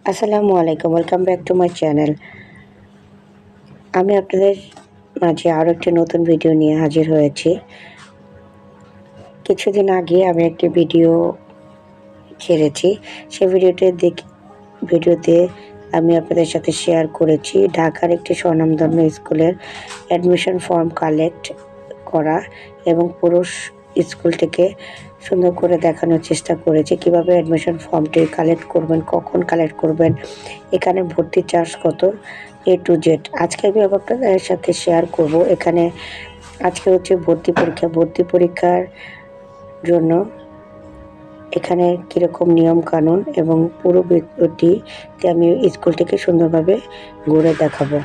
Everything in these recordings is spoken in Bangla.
আসসালামু আলাইকুম, welcome back to my channel. আমি আপনাদের মাঝে আরও একটি নতুন ভিডিও নিয়ে হাজির হয়েছি। কিছুদিন আগে আমি একটি ভিডিও ছেড়েছি। সেই ভিডিওতে আমি আপনাদের সাথে শেয়ার করেছি ঢাকার একটি স্বনামধন্য স্কুলের অ্যাডমিশন ফর্ম কালেক্ট করা এবং পুরো স্কুলটিকে সুন্দর করে দেখানোর চেষ্টা করেছি কিভাবে অ্যাডমিশন ফর্মটি কালেক্ট করবেন, কখন কালেক্ট করবেন, এখানে ভর্তি চার্জ কত, A to Z। আজকে আমি আপনাদের সাথে শেয়ার করব। আজকে হচ্ছে ভর্তি পরীক্ষার জন্য এখানে কীরকম নিয়ম কানুন এবং পুরো ভিডিওটিতে আমি স্কুলটিকে সুন্দরভাবে ঘুরে দেখাবো।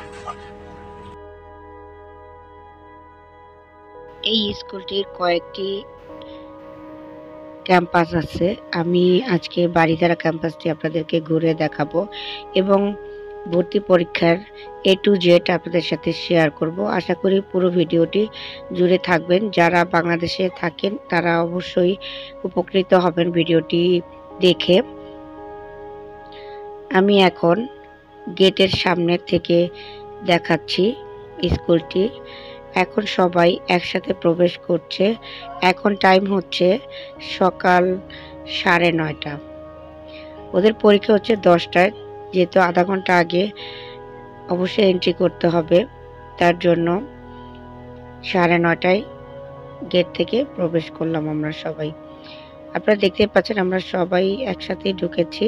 এই স্কুলটির কয়েকটি ক্যাম্পাস আছে। আমি আজকে বারিধারা ক্যাম্পাসটি আপনাদেরকে ঘুরে দেখাবো এবং ভর্তি পরীক্ষার A to Z আপনাদের সাথে শেয়ার করব। আশা করি পুরো ভিডিওটি জুড়ে থাকবেন। যারা বাংলাদেশে থাকেন তারা অবশ্যই উপকৃত হবেন ভিডিওটি দেখে। আমি এখন গেটের সামনে থেকে দেখাচ্ছি স্কুলটি। এখন সবাই একসাথে প্রবেশ করছে। এখন টাইম হচ্ছে সকাল 9:30। ওদের পরীক্ষা হচ্ছে 10টায়, যেহেতু আধা ঘন্টা আগে অবশ্যই এন্ট্রি করতে হবে, তার জন্য 9:30টায় গেট থেকে প্রবেশ করলাম আমরা সবাই। আপনারা দেখতে পাচ্ছেন আমরা সবাই একসাথে ঢুকেছি।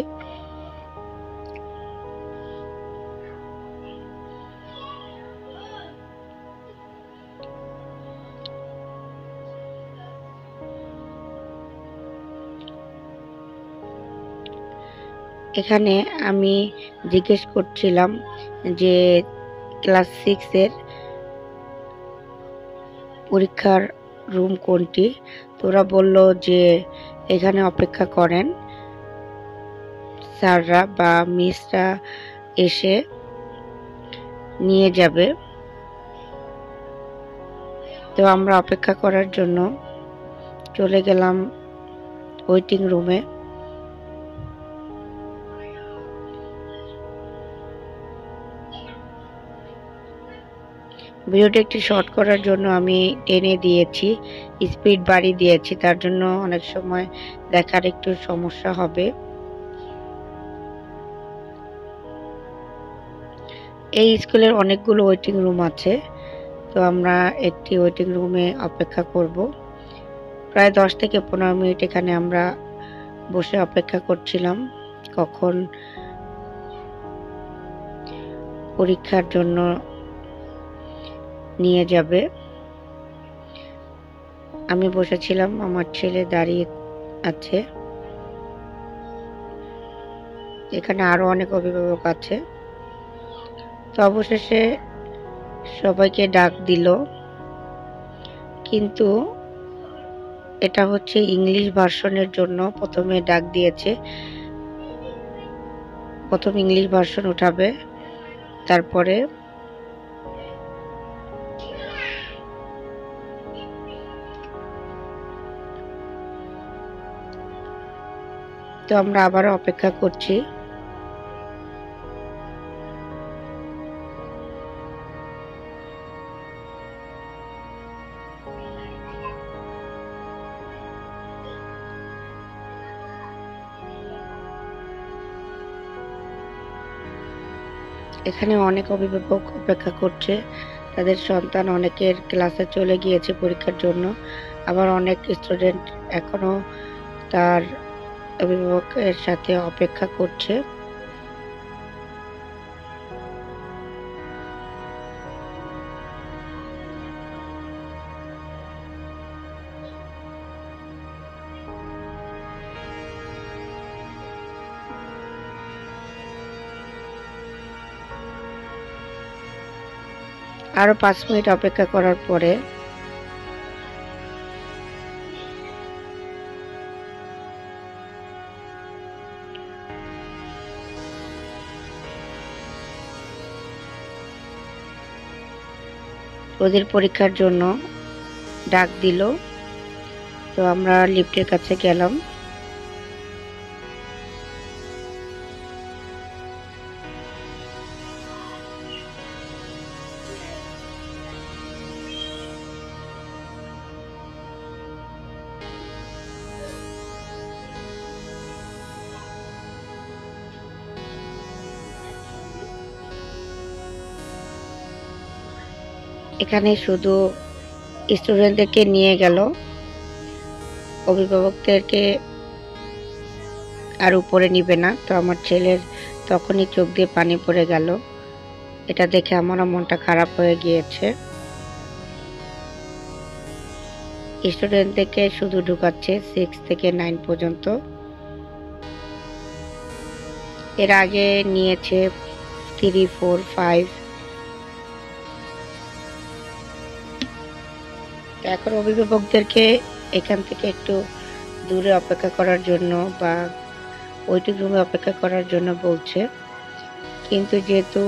এখানে আমি জিজ্ঞেস করছিলাম যে ক্লাস 6-এর পরীক্ষার রুম কোনটি। তোরা বলল যে এখানে অপেক্ষা করেন, স্যাররা বা মিসরা এসে নিয়ে যাবে। তো আমরা অপেক্ষা করার জন্য চলে গেলাম ওয়েটিং রুমে। ভিডিওটি একটু শর্ট করার জন্য আমি টেনে দিয়েছি, স্পিড বাড়িয়ে দিয়েছি, তার জন্য অনেক সময় দেখার একটু সমস্যা হবে। এই স্কুলের অনেকগুলো ওয়েটিং রুম আছে, তো আমরা একটি ওয়েটিং রুমে অপেক্ষা করব। প্রায় 10 থেকে 15 মিনিট এখানে আমরা বসে অপেক্ষা করছিলাম কখন পরীক্ষার জন্য নিয়ে যাবে। আমি বসেছিলাম, আমার ছেলে দাঁড়িয়ে আছে। এখানে আরো অনেক অভিভাবক আছে। তো অবশেষে সবাইকে ডাক দিল, কিন্তু এটা হচ্ছে ইংলিশ ভার্সনের জন্য প্রথমে ডাক দিয়েছে। প্রথম ইংলিশ ভার্সন উঠাবে, তারপরে তো আমরা আবারও অপেক্ষা করছি। এখানে অনেক অভিভাবক অপেক্ষা করছে, তাদের সন্তান অনেকের ক্লাসে চলে গিয়েছে পরীক্ষার জন্য, আবার অনেক স্টুডেন্ট এখনো তার অভিভাবকের সাথে অপেক্ষা করছে। আরো 5 মিনিট অপেক্ষা করার পরে ওদের পরীক্ষার জন্য ডাক দিল। তো আমরা লিফটের কাছে গেলাম। এখানে শুধু স্টুডেন্টদেরকে নিয়ে গেল, অভিভাবকদেরকে আর উপরে নিবে না। তো আমার ছেলের তখনই চোখ দিয়ে পানি পড়ে গেল। এটা দেখে আমারও মনটা খারাপ হয়ে গিয়েছে। স্টুডেন্টদেরকে শুধু ঢুকাচ্ছে 6 থেকে 9 পর্যন্ত। এর আগে নিয়েছে 3, 4, 5। এখন অভিভাবকদেরকে এখান থেকে একটু দূরে অপেক্ষা করার জন্য বা ওয়েটিং রুমে অপেক্ষা করার জন্য বলছে। কিন্তু যেহেতু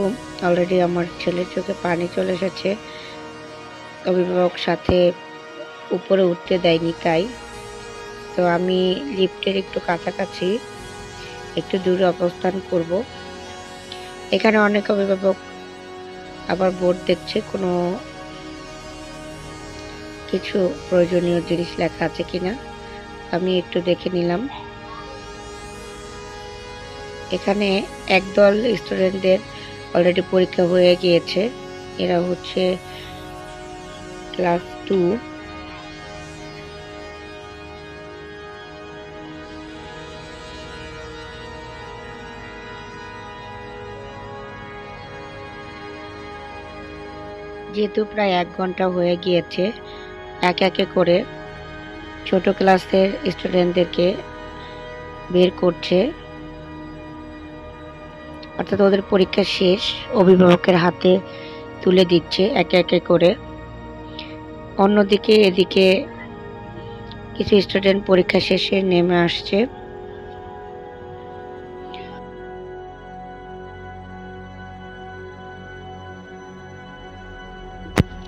অলরেডি আমার ছেলের চোখে পানি চলে এসেছে, অভিভাবক সাথে উপরে উঠতে দেয়নি, তাই তো আমি লিফটের একটু কাছাকাছি একটু দূরে অবস্থান করব। এখানে অনেক অভিভাবক আবার বোর্ড দেখছে কোনো কিছু প্রয়োজনীয় জিনিস লেখা আছে কিনা। আমি একটু দেখে নিলাম। এখানে একদল স্টুডেন্টদের অলরেডি পরীক্ষা হয়ে গিয়েছে। এরা হচ্ছে ক্লাস 2। যেহেতু প্রায় 1 ঘন্টা হয়ে গিয়েছে, এক একে করে ছোট ক্লাসের স্টুডেন্টদেরকে বের করছে, অর্থাৎ ওদের পরীক্ষা শেষ, অভিভাবকের হাতে তুলে দিচ্ছে একে একে করে। অন্যদিকে এদিকে কিছু স্টুডেন্ট পরীক্ষা শেষে নেমে আসছে।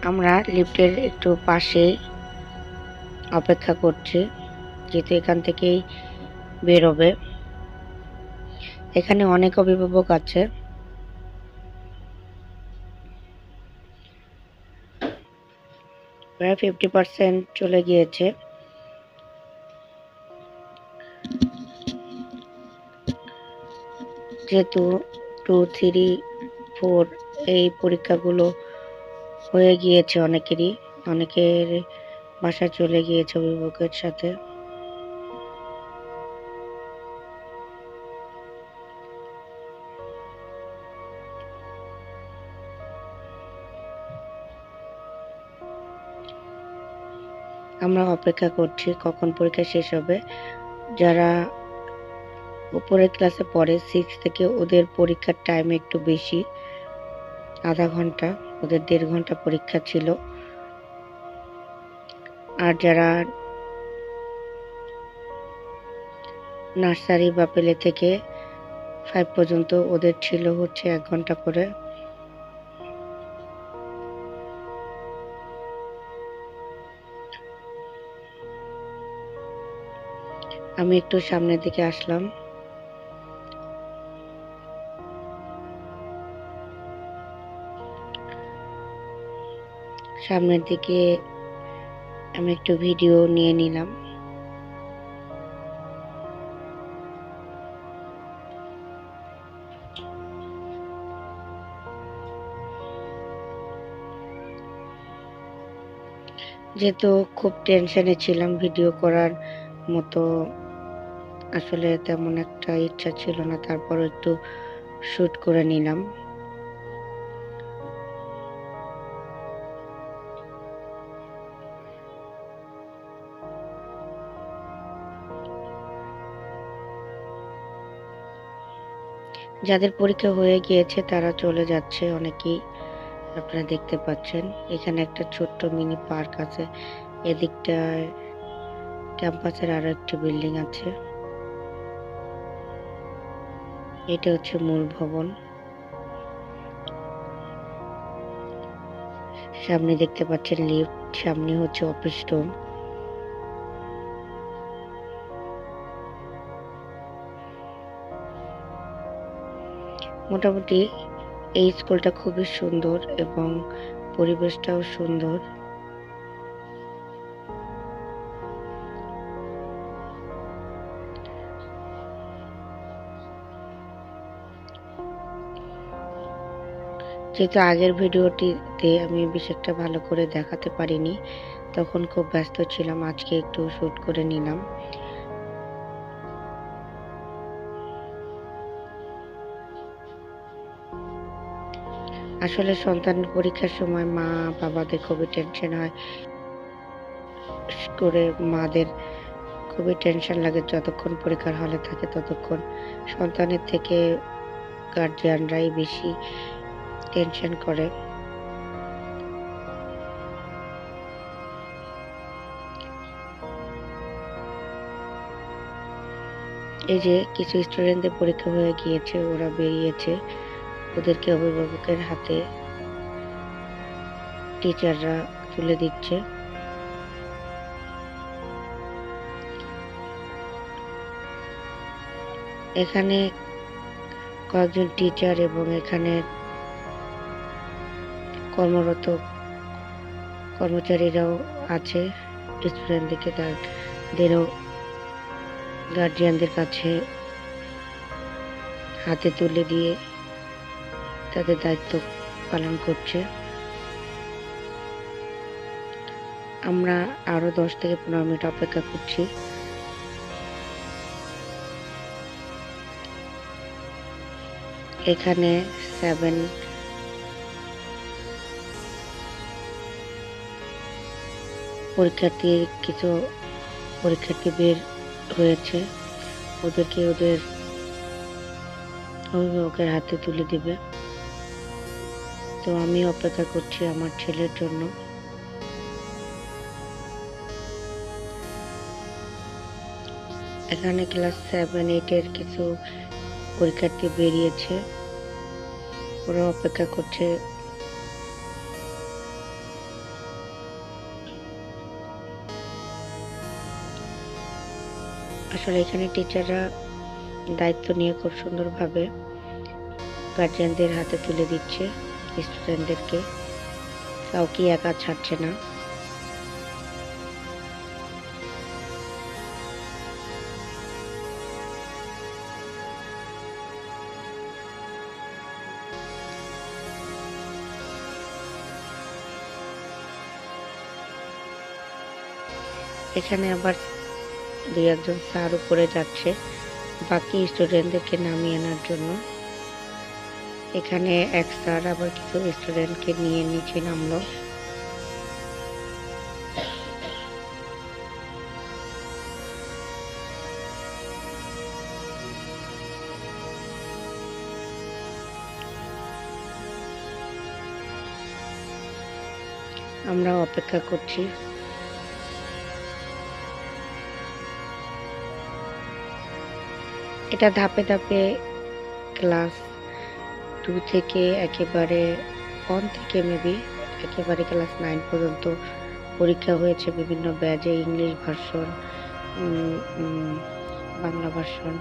আমরা লিফটের একটু পাশে অপেক্ষা করছি, যেহেতু এখান থেকেই বেরোবে। এখানে অনেক অভিভাবক আছে। প্রায় 50% চলে গিয়েছে। যেহেতু 2, 3, 4 এই পরীক্ষাগুলো হয়ে গিয়েছে অনেকেরই, অনেকের বাসায় চলে গিয়েছে অভিভাবকের সাথে। আমরা অপেক্ষা করছি কখন পরীক্ষা শেষ হবে। যারা উপরের ক্লাসে পড়ে 6 থেকে, ওদের পরীক্ষার টাইম একটু বেশি, আধা ঘন্টা। ওদের 1.5 ঘন্টা পরীক্ষা ছিল। আর যারা নার্সারি বা প্লে থেকে 5 পর্যন্ত, ওদের ছিল হচ্ছে 1 ঘন্টা করে। আমি একটু সামনের দিকে আসলাম। সামনের দিকে আমি একটু ভিডিও নিয়ে নিলাম। যেহেতু খুব টেনশনে ছিলাম, ভিডিও করার মতো আসলে তেমন একটা ইচ্ছা ছিল না, তারপর একটু শুট করে নিলাম। যাদের পরীক্ষা হয়ে গিয়েছে তারা চলে যাচ্ছে অনেকেই, আপনারা দেখতে পাচ্ছেন। এখানে একটা ছোট্ট মিনি পার্ক আছে। এদিকটায় ক্যাম্পাসের আরো একটি বিল্ডিং আছে। এটা হচ্ছে মূল ভবন। সামনে দেখতে পাচ্ছেন লিফট, সামনে হচ্ছে অফিস রুম। মোটামুটি এই স্কুলটা খুবই সুন্দর এবং পরিবেশটাও সুন্দর। যেহেতু আগের ভিডিওটি ভিডিওতে আমি বেশ একটা ভালো করে দেখাতে পারিনি, তখন খুব ব্যস্ত ছিলাম। আজকে একটু শ্যুট করে নিলাম। আসলে সন্তানের পরীক্ষার সময় মা বাবাদের খুবই টেনশন হয়, করে মাদের খুবই টেনশন লাগে। যতক্ষণ পরীক্ষার হলে থাকে ততক্ষণ সন্তানের থেকে গার্জিয়ানরাই বেশি টেনশন করে। এই যে কিছু স্টুডেন্টদের পরীক্ষা হয়ে গিয়েছে, ওরা বেরিয়েছে, ওদেরকে অভিভাবকের হাতে টিচাররা তুলে দিচ্ছে। এখানে কয়েকজন টিচার এবং এখানে কর্মরত কর্মচারীরাও আছে। স্টুডেন্টদেরকে তাদেরও গার্জিয়ানদের কাছে হাতে তুলে দিয়ে তাদের দায়িত্ব পালন করছে। আমরা আরো 10 থেকে 15 মিনিট অপেক্ষা করছি। এখানে 7 কিছু পরীক্ষার্থী বের হয়েছে, ওদেরকে ওদের অভিভাবকের হাতে তুলে দিবে। তো আমি অপেক্ষা করছি আমার ছেলের জন্য। এখানে ক্লাস 7-8 কিছু পরীক্ষার্থী বেরিয়েছে, ওরা অপেক্ষা করছে। আসলে এখানে টিচাররা দায়িত্ব নিয়ে খুব সুন্দরভাবে গার্জিয়ানদের হাতে তুলে দিচ্ছে স্টুডেন্টদেরকে, কাউকে একা ছাড়ছে না। এখানে আবার 2-1 স্যার উপরে যাচ্ছে বাকি স্টুডেন্টদেরকে নামিয়ে আনার জন্য। এখানে এক স্যার আবার কিছু স্টুডেন্টকে নিয়ে নিচে নামলো। আমরা অপেক্ষা করছি। এটা ধাপে ধাপে ক্লাস 2 থেকে একেবারে 1 থেকে মেবি একেবারে ক্লাস 9 পর্যন্ত পরীক্ষা হয়েছে বিভিন্ন ব্যাচে, ইংলিশ ভার্সন, বাংলা ভার্সন।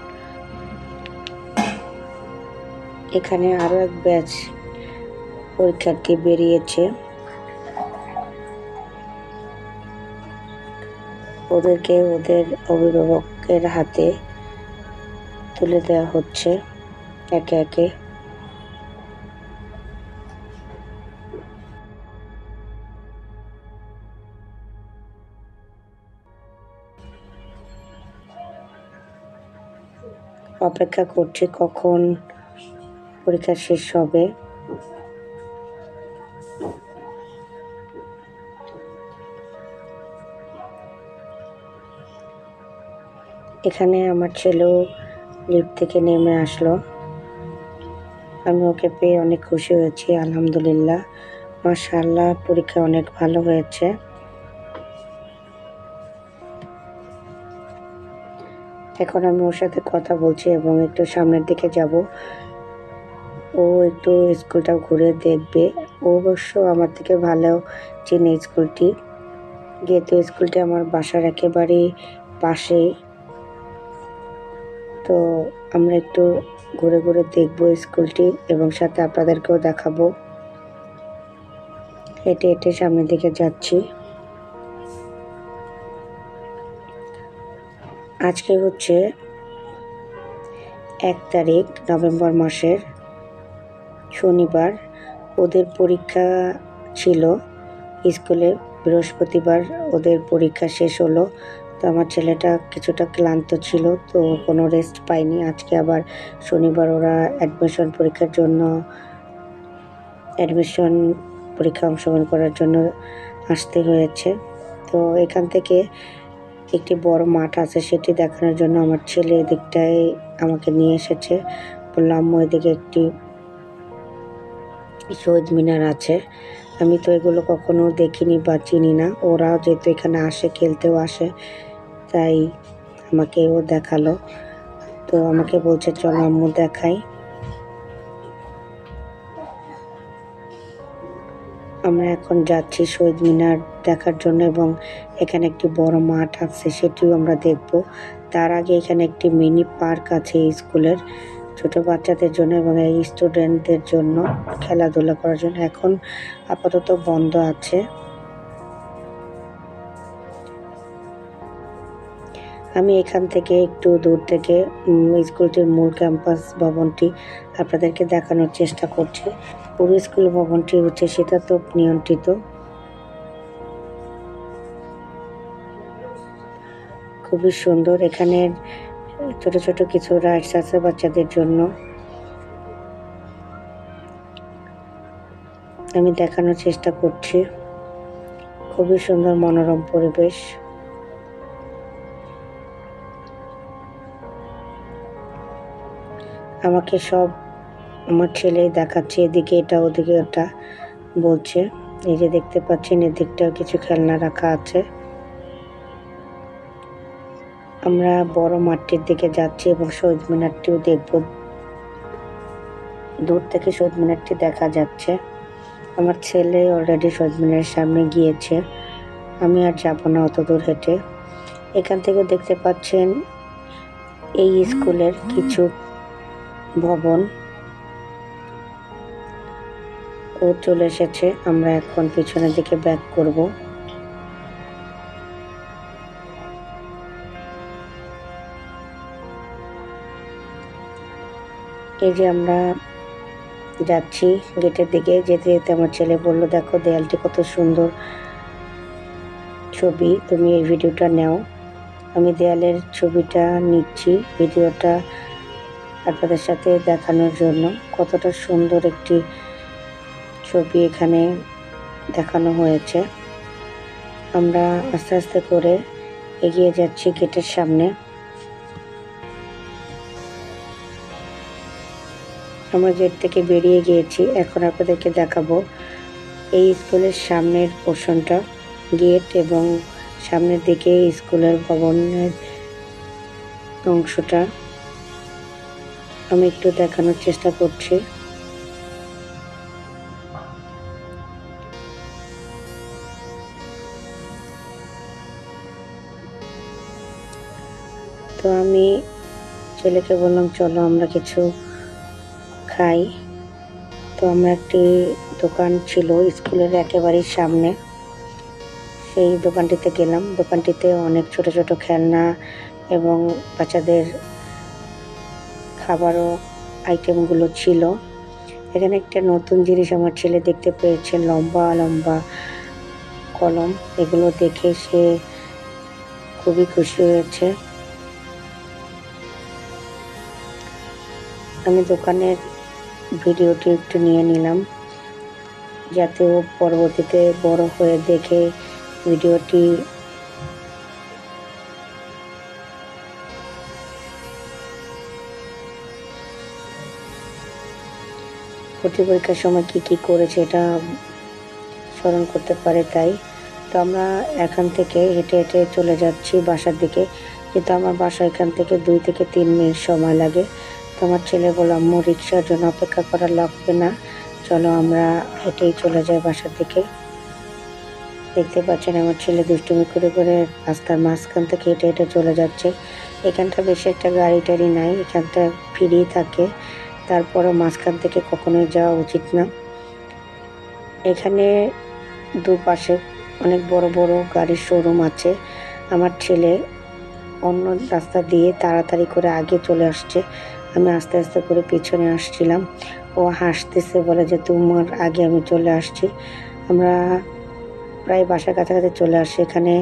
এখানে আরো এক ব্যাচ পরীক্ষার্থী বেরিয়েছে, ওদেরকে ওদের অভিভাবকের হাতে তুলে দেওয়া হচ্ছে একে একে। অপেক্ষা করছি কখন পরীক্ষা শেষ হবে। এখানে আমার ছেলেও লিফট থেকে নেমে আসলো, আমি ওকে পেয়ে অনেক খুশি হয়েছি। আলহামদুলিল্লাহ, মাশাআল্লাহ, পরীক্ষা অনেক ভালো হয়েছে। এখন আমি ওর সাথে কথা বলছি এবং একটু সামনের দিকে যাব। ও একটু স্কুলটা ঘুরে দেখবে। ও অবশ্য আমার থেকে ভালো চেনে স্কুলটি, যেহেতু স্কুলটি আমার বাসার একেবারেই পাশেই। তো আমরা একটু ঘুরে ঘুরে দেখবো স্কুলটি এবং সাথে আপনাদেরকেও দেখাবো। হেঁটে হেঁটে সামনের দিকে যাচ্ছি। আজকে হচ্ছে 1 তারিখ নভেম্বর মাসের শনিবার। ওদের পরীক্ষা ছিল স্কুলে। বৃহস্পতিবার ওদের পরীক্ষা শেষ হলো, তো আমার ছেলেটা কিছুটা ক্লান্ত ছিল, তো কোনো রেস্ট পায়নি। আজকে আবার শনিবার ওরা অ্যাডমিশন পরীক্ষা অংশগ্রহণ করার জন্য আসতে হয়েছে। তো এখান থেকে একটি বড় মাঠ আছে, সেটি দেখানোর জন্য আমার ছেলে এদিকটায় আমাকে নিয়ে এসেছে। বললাম আম্মু এদিকে একটি শহীদ মিনার আছে, আমি তো এগুলো কখনো দেখিনি বা চিনি না। ওরা যেহেতু এখানে আসে, খেলতেও আসে, তাই আমাকে ও দেখালো। তো আমাকে বলছে চলো আম্মু দেখাই। আমরা এখন যাচ্ছি শহীদ মিনার দেখার জন্য, এবং এখানে একটি বড় মাঠ আছে, সেটিও আমরা দেখব। তার আগে এখানে একটি মিনি পার্ক আছে স্কুলের, ছোট বাচ্চাদের জন্য এবং এই স্টুডেন্টদের জন্য খেলাধুলা করার জন্য। এখন আপাতত বন্ধ আছে। আমি এখান থেকে একটু দূর থেকে স্কুলটির মূল ক্যাম্পাস ভবনটি আপনাদেরকে দেখানোর চেষ্টা করছি। পুরো স্কুল ভবনটি হচ্ছে শীতাতপ নিয়ন্ত্রিত। খুবই সুন্দর। এখানে ছোট ছোট কিছু রাইডস আছে বাচ্চাদের জন্য। আমি দেখানোর চেষ্টা করছি। খুবই সুন্দর মনোরম পরিবেশ। আমাকে সব আমার ছেলে দেখাচ্ছে, এদিকে এটা ওদিকে ওটা বলছে। এই যে দেখতে পাচ্ছেন এদিকটাও কিছু খেলনা রাখা আছে। আমরা বড় মাঠটির দিকে যাচ্ছি এবং শহীদ মিনারটিও দেখব। দূর থেকে শহীদ মিনারটি দেখা যাচ্ছে। আমার ছেলে অলরেডি শহীদ মিনারের সামনে গিয়েছে, আমি আর যাবো না অত দূর হেঁটে। এখান থেকেও দেখতে পাচ্ছেন এই স্কুলের কিছু ভবন। ও চলে এসেছে, আমরা এখন পিছনের দিকে ব্যাক করব। এই যে আমরা যাচ্ছি গেটের দিকে, যেতে যেতে আমার ছেলে বলল দেখো দেয়ালটি কত সুন্দর ছবি, তুমি এই ভিডিওটা নাও। আমি দেয়ালের ছবিটা নিচ্ছি, ভিডিওটা আপনাদের সাথে দেখানোর জন্য। কতটা সুন্দর একটি ছবি এখানে দেখানো হয়েছে। আমরা আস্তে আস্তে করে এগিয়ে যাচ্ছি গেটের সামনে। আমরা গেট থেকে বেরিয়ে গিয়েছি, এখন আপনাদেরকে দেখাবো এই স্কুলের সামনের পোর্শনটা, গেট এবং সামনের দিকে স্কুলের ভবনের অংশটা আমি একটু দেখানোর চেষ্টা করছি। তো আমি ছেলেকে বললাম চলো আমরা কিছু খাই। তো আমরা একটি দোকান ছিল স্কুলের একেবারেই সামনে, সেই দোকানটিতে গেলাম। দোকানটিতে অনেক ছোট ছোট খেলনা এবং বাচ্চাদের খাবারও আইটেমগুলো ছিল। এখানে একটা নতুন জিনিস আমার ছেলে দেখতে পেয়েছে, লম্বা লম্বা কলম। এগুলো দেখে সে খুবই খুশি হয়েছে। আমি দোকানের ভিডিওটি একটু নিয়ে নিলাম, যাতে ও পরবর্তীতে বড় হয়ে দেখে ভিডিওটি ভর্তি পরীক্ষার সময় কি করেছে এটা স্মরণ করতে পারে। তাই তো আমরা এখান থেকে হেঁটে হেঁটে চলে যাচ্ছি বাসার দিকে, কিন্তু আমার বাসা এখান থেকে 2 থেকে 3 মিনিট সময় লাগে। তো আমার ছেলে বলল আম্মু রিক্সার জন্য অপেক্ষা করা লাগবে না, চলো আমরা হেঁটেই চলে যাই বাসার দিকে। দেখতে পাচ্ছেন আমার ছেলে দুষ্টুমি করে করে রাস্তার মাঝখান থেকে হেঁটে হেঁটে চলে যাচ্ছে। এখানটা বেশি একটা গাড়ি টাড়ি নাই, এখানটা ফ্রি থাকে, তারপরও মাঝখান থেকে কখনোই যাওয়া উচিত না। এখানে দুপাশে অনেক বড় বড় গাড়ির শোরুম আছে। আমার ছেলে অন্য রাস্তা দিয়ে তাড়াতাড়ি করে আগে চলে আসছে, আমি আস্তে আস্তে করে পিছনে আসছিলাম। ও হাসতেছে, বলে যে তোমার আগে আমি চলে আসছি। আমরা প্রায় বাসার কাছাকাছি চলে আসি। এখানে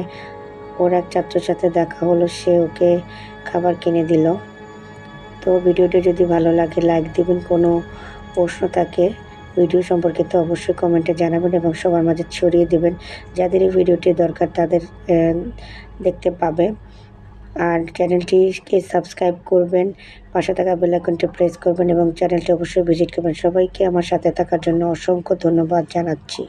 ওর এক ছাত্রের সাথে দেখা হলো, সে ওকে খাবার কিনে দিল। তো ভিডিওটি যদি ভালো লাগে লাইক দিবেন, কোনো প্রশ্ন থাকে ভিডিও সম্পর্কিত অবশ্যই কমেন্টে জানাবেন এবং সবার মাঝে ছড়িয়ে দেবেন। যাদের এই ভিডিওটি দরকার তাদের দেখতে পাবে। আর চ্যানেলটিকে সাবস্ক্রাইব করবেন, পাশে থাকা বেল আইকনটি প্রেস করবেন এবং চ্যানেলটি অবশ্যই ভিজিট করবেন। সবাইকে আমার সাথে থাকার জন্য অসংখ্য ধন্যবাদ জানাচ্ছি।